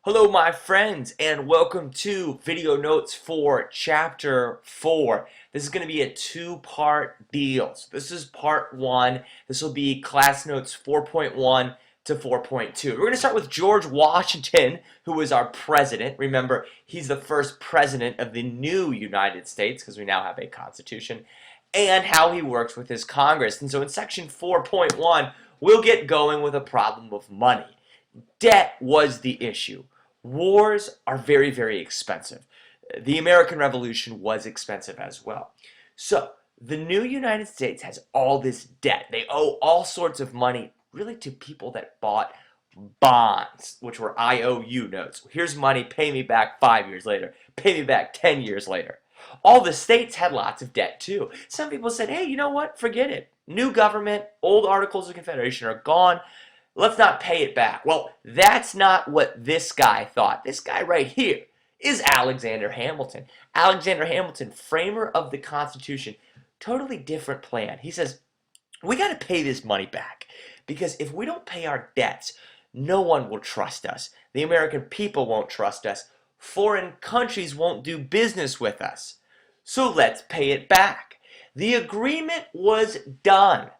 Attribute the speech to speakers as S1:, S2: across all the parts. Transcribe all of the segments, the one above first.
S1: Hello my friends and welcome to video notes for chapter 4. This is going to be a two-part deal. So this is part 1. This will be class notes 4.1 to 4.2. We're going to start with George Washington, who was our president. Remember, he's the first president of the new United States because we now have a constitution, and how he works with his Congress. And so in section 4.1, we'll get going with a problem of money. Debt was the issue. Wars are very, very expensive. The American Revolution was expensive as well. So, the new United States has all this debt. They owe all sorts of money, really, to people that bought bonds, which were IOU notes. Here's money, pay me back 5 years later. Pay me back 10 years later. All the states had lots of debt, too. Some people said, hey, you know what? Forget it. New government, old Articles of Confederation are gone. Let's not pay it back. Well, that's not what this guy thought. This guy right here is Alexander Hamilton. Alexander Hamilton, framer of the Constitution, totally different plan. He says, we got to pay this money back because if we don't pay our debts, no one will trust us. The American people won't trust us. Foreign countries won't do business with us. So let's pay it back. The agreement was done.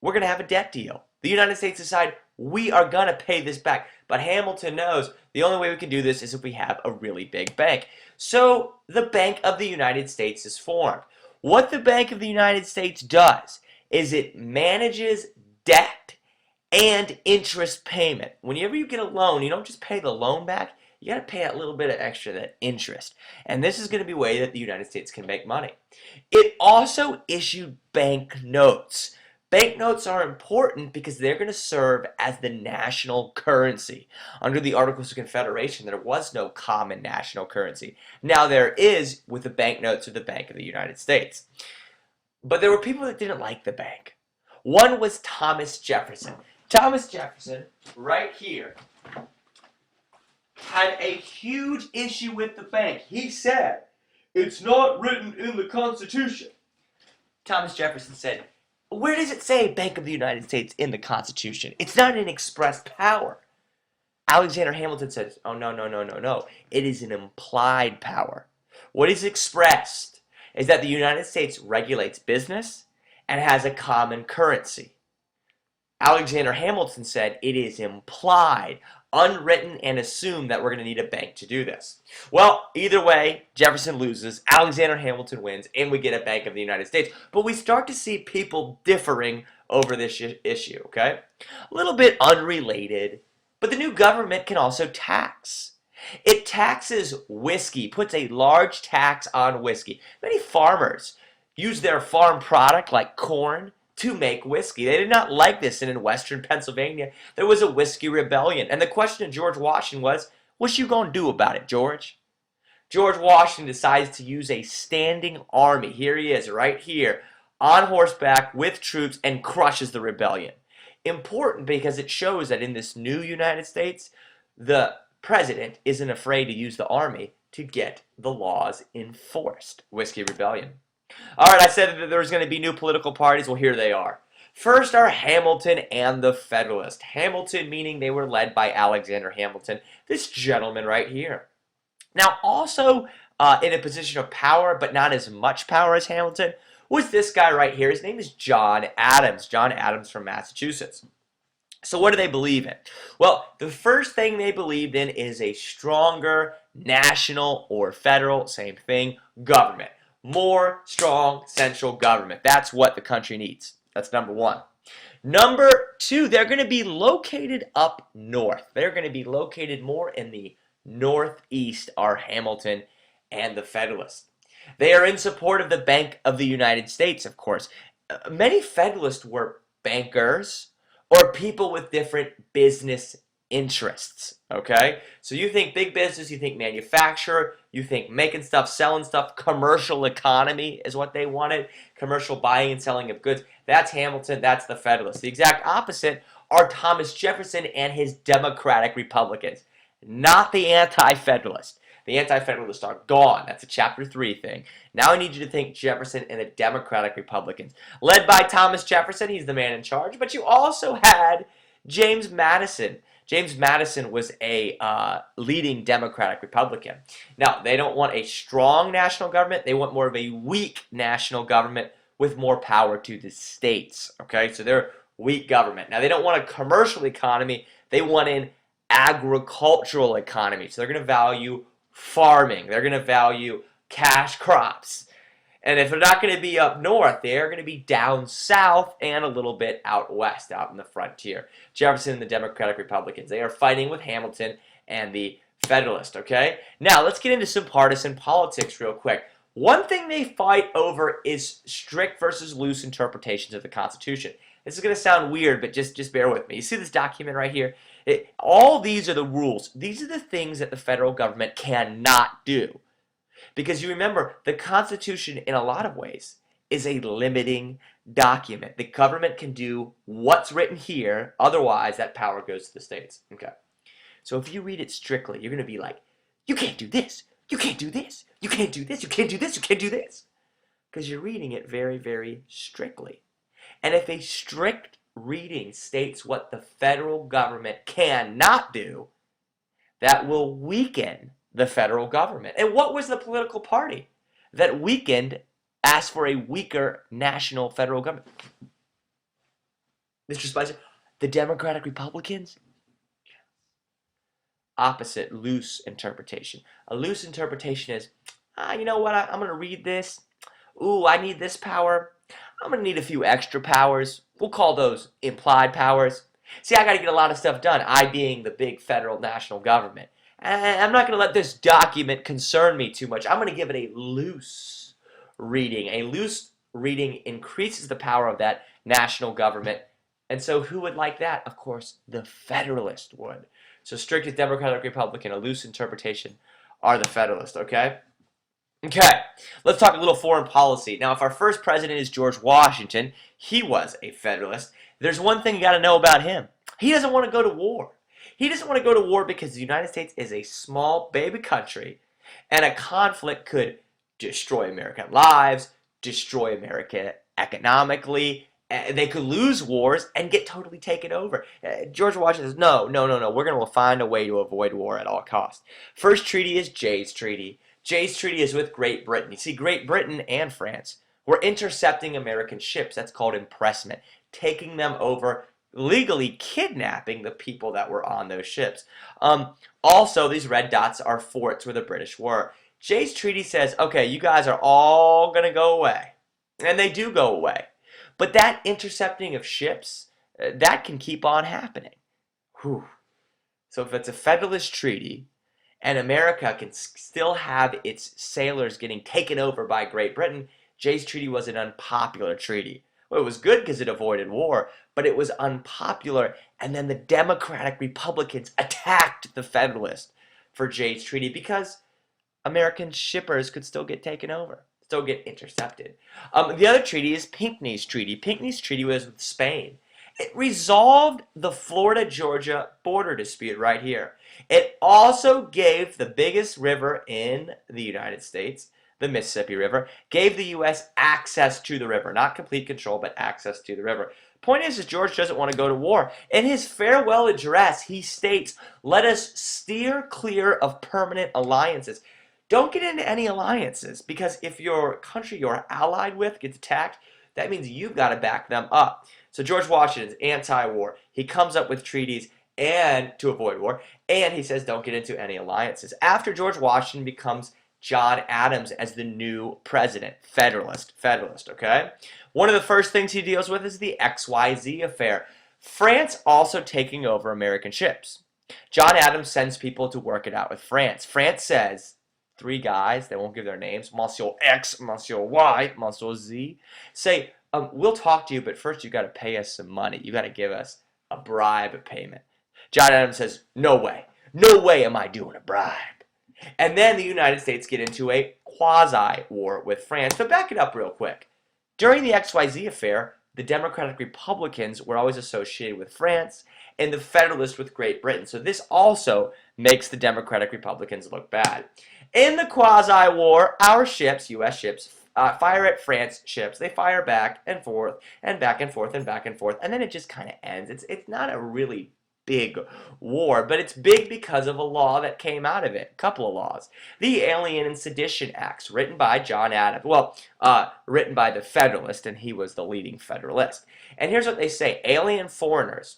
S1: We're going to have a debt deal. The United States decide we are going to pay this back. But Hamilton knows the only way we can do this is if we have a really big bank. So the Bank of the United States is formed. What the Bank of the United States does is it manages debt and interest payment. Whenever you get a loan, you don't just pay the loan back. You got to pay that little bit of extra, that interest. And this is going to be a way that the United States can make money. It also issued bank notes. Banknotes are important because they're going to serve as the national currency. Under the Articles of Confederation, there was no common national currency. Now there is with the banknotes of the Bank of the United States. But there were people that didn't like the bank. One was Thomas Jefferson. Thomas Jefferson, right here, had a huge issue with the bank. He said, "It's not written in the Constitution." Thomas Jefferson said, where does it say Bank of the United States in the Constitution? It's not an express power. Alexander Hamilton says, oh, no, no, no, no, no. It is an implied power. What is expressed is that the United States regulates business and has a common currency. Alexander Hamilton said it is implied, unwritten, and assumed that we're going to need a bank to do this. Well, either way, Jefferson loses, Alexander Hamilton wins, and we get a Bank of the United States. But we start to see people differing over this issue, okay? A little bit unrelated, but the new government can also tax. It taxes whiskey, puts a large tax on whiskey. Many farmers use their farm product like corn to make whiskey. They did not like this, and in western Pennsylvania, there was a whiskey rebellion. And the question to George Washington was, what you gonna do about it, George? George Washington decides to use a standing army. Here he is, right here, on horseback with troops, and crushes the rebellion. Important because it shows that in this new United States, the president isn't afraid to use the army to get the laws enforced. Whiskey rebellion. All right, I said that there was going to be new political parties. Well, here they are. First are Hamilton and the Federalists. Hamilton meaning they were led by Alexander Hamilton, this gentleman right here. Now, also in a position of power, but not as much power as Hamilton, was this guy right here. His name is John Adams. John Adams from Massachusetts. So what do they believe in? Well, the first thing they believed in is a stronger national or federal, same thing, government. More strong central government. That's what the country needs. That's number one. Number two, they're going to be located up north. They're going to be located more in the northeast, are Hamilton and the Federalists. They are in support of the Bank of the United States, of course. Many Federalists were bankers or people with different business interests, okay? So you think big business, you think manufacturer, you think making stuff, selling stuff, commercial economy is what they wanted, commercial buying and selling of goods. That's Hamilton, that's the Federalists. The exact opposite are Thomas Jefferson and his Democratic Republicans, not the anti-Federalists. The anti-Federalists are gone. That's a Chapter 3 thing. Now I need you to think Jefferson and the Democratic Republicans. Led by Thomas Jefferson, he's the man in charge, but you also had James Madison. James Madison was a leading Democratic Republican. Now, they don't want a strong national government. They want more of a weak national government with more power to the states. Okay, so they're weak government. Now, they don't want a commercial economy. They want an agricultural economy. So they're going to value farming. They're going to value cash crops. And if they're not going to be up north, they're going to be down south and a little bit out west, out in the frontier. Jefferson and the Democratic Republicans, they are fighting with Hamilton and the Federalist, okay? Now, let's get into some partisan politics real quick. One thing they fight over is strict versus loose interpretations of the Constitution. This is going to sound weird, but just bear with me. You see this document right here? All these are the rules. These are the things that the federal government cannot do. Because you remember, the Constitution, in a lot of ways, is a limiting document. The government can do what's written here, otherwise that power goes to the states. Okay. So if you read it strictly, you're going to be like, you can't do this, you can't do this, you can't do this, you can't do this, you can't do this. Because you're reading it very, very strictly. And if a strict reading states what the federal government cannot do, that will weaken the federal government. And what was the political party that weakened, asked for a weaker national federal government? Mr. Spicer, the Democratic Republicans? Opposite, loose interpretation. A loose interpretation is, you know what, I'm going to read this. Ooh, I need this power. I'm going to need a few extra powers. We'll call those implied powers. See, I got to get a lot of stuff done, I being the big federal national government. I'm not going to let this document concern me too much. I'm going to give it a loose reading. A loose reading increases the power of that national government. And so who would like that? Of course, the Federalist would. So strict is Democratic, Republican. A loose interpretation are the Federalist, okay? Okay, let's talk a little foreign policy. Now, if our first president is George Washington, he was a Federalist. There's one thing you got to know about him. He doesn't want to go to war. He doesn't want to go to war because the United States is a small baby country, and a conflict could destroy American lives, destroy America economically. They could lose wars and get totally taken over. George Washington says, no. We're going to find a way to avoid war at all costs. First treaty is Jay's Treaty. Jay's Treaty is with Great Britain. You see, Great Britain and France were intercepting American ships. That's called impressment, taking them over, legally kidnapping the people that were on those ships. Also, these red dots are forts where the British were. Jay's Treaty says, okay, you guys are all going to go away. And they do go away. But that intercepting of ships, that can keep on happening. Whew. So if it's a Federalist treaty, and America can still have its sailors getting taken over by Great Britain, Jay's Treaty was an unpopular treaty. Well, it was good because it avoided war, but it was unpopular, and then the Democratic Republicans attacked the Federalists for Jay's Treaty because American shippers could still get taken over, still get intercepted. The other treaty is Pinckney's Treaty. Pinckney's Treaty was with Spain. It resolved the Florida-Georgia border dispute right here. It also gave the biggest river in the United States, the Mississippi River, gave the U.S. access to the river. Not complete control, but access to the river. Point is George doesn't want to go to war. In his farewell address, he states, let us steer clear of permanent alliances. Don't get into any alliances, because if your country you're allied with gets attacked, that means you've got to back them up. So George Washington's anti-war. He comes up with treaties and to avoid war, and he says don't get into any alliances. After George Washington becomes John Adams as the new president, Federalist, okay? One of the first things he deals with is the XYZ affair. France also taking over American ships. John Adams sends people to work it out with France. France says, three guys, they won't give their names, Monsieur X, Monsieur Y, Monsieur Z, say, we'll talk to you, but first you got to pay us some money. You got to give us a bribe payment. John Adams says, no way. No way am I doing a bribe. And then the United States get into a quasi-war with France. But back it up real quick. During the XYZ affair, the Democratic Republicans were always associated with France and the Federalists with Great Britain. So this also makes the Democratic Republicans look bad. In the quasi-war, our ships, U.S. ships, fire at France ships. They fire back and forth and back and forth and back and forth. And then it just kind of ends. It's not a really big war, but it's big because of a law that came out of it. A couple of laws. The Alien and Sedition Acts, written by John Adams. Well, written by the Federalist, and he was the leading Federalist. And here's what they say. Alien foreigners.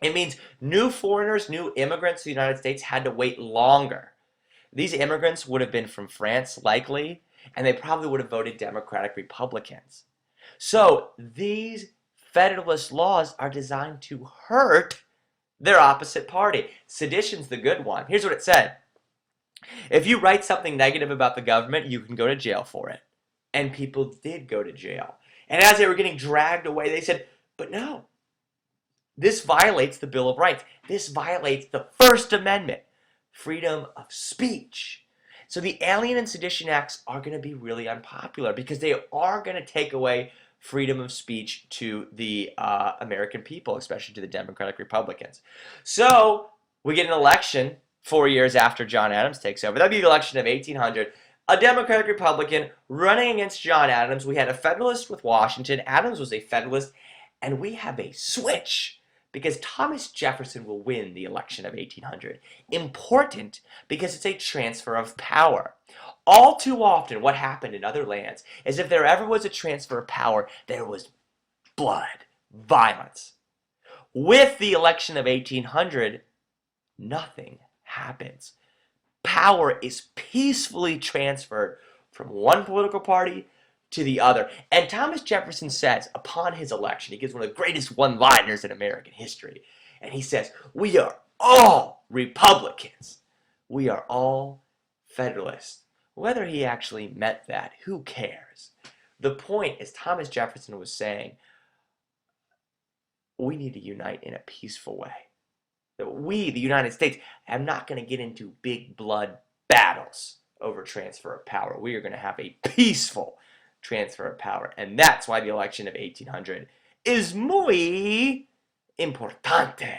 S1: It means new foreigners, new immigrants to the United States had to wait longer. These immigrants would have been from France, likely, and they probably would have voted Democratic Republicans. So these Federalist laws are designed to hurt their opposite party. Sedition's the good one. Here's what it said. If you write something negative about the government, you can go to jail for it. And people did go to jail. And as they were getting dragged away, they said, but no, this violates the Bill of Rights. This violates the First Amendment, freedom of speech. So the Alien and Sedition Acts are going to be really unpopular because they are going to take away freedom of speech to the American people, especially to the Democratic Republicans. So we get an election 4 years after John Adams takes over. That'd be the election of 1800. A Democratic Republican running against John Adams. We had a Federalist with Washington. Adams was a Federalist. And we have a switch because Thomas Jefferson will win the election of 1800. Important because it's a transfer of power. All too often, what happened in other lands is if there ever was a transfer of power, there was blood, violence. With the election of 1800, nothing happens. Power is peacefully transferred from one political party to the other. And Thomas Jefferson says, upon his election, he gives one of the greatest one-liners in American history. And he says, we are all Republicans. We are all Federalists. Whether he actually meant that, who cares? The point is Thomas Jefferson was saying, we need to unite in a peaceful way. That we, the United States, are not going to get into big blood battles over transfer of power. We are going to have a peaceful transfer of power. And that's why the election of 1800 is muy importante.